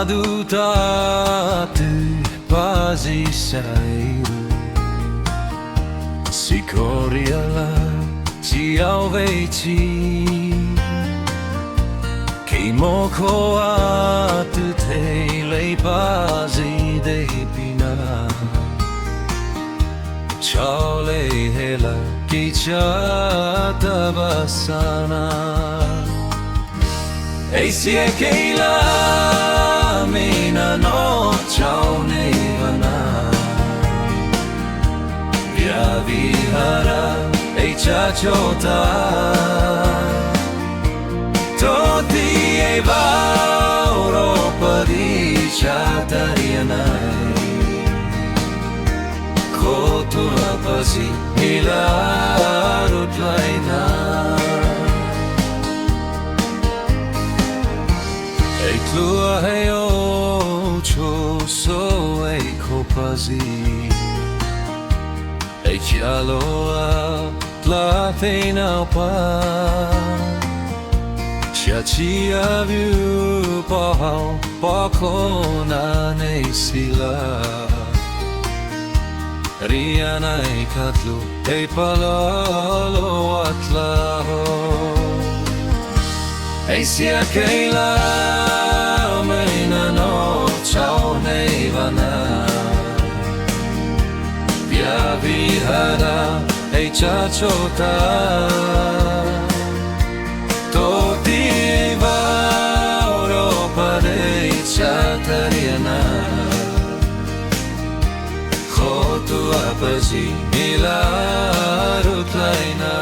adutatu pasisairu Sikoriala siauveiti Kei moko atu teilei pasi deipina Chale hela ki chatabasana Eisia keila mina no chau nevana Via vihara ei chachota Toti e va Europa di chatarianai Kotura pasi ilarut laina Ei tlua hei o choso ei kopasi Ei chialoa tla feina pa Chia viu pahau pakona nei sila Riana ei katlu ei palalo atlaho Ei sia keila meina no chau neivana Via vihara ei chachota Toti va Europa dei chatariana Khotu apasi ilarut laina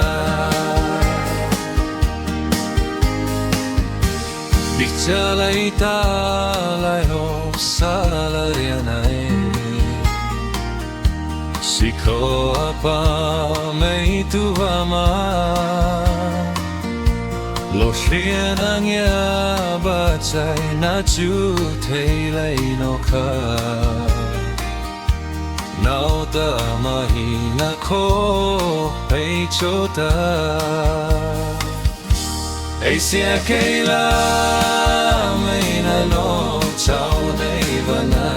Bichala italai ho salariana Siko apa meitu vama Lo hlianang ya bacai na chu teilei no ka Nau ta mahina ko ei chota Ei sia keila meina no chau neivana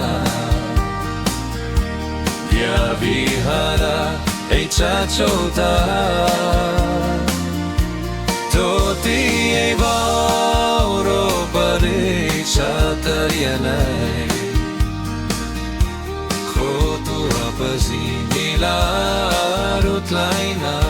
Via vihara ei chachota Toti e va Europa dei chatarianai Khotu apasi ilarut laina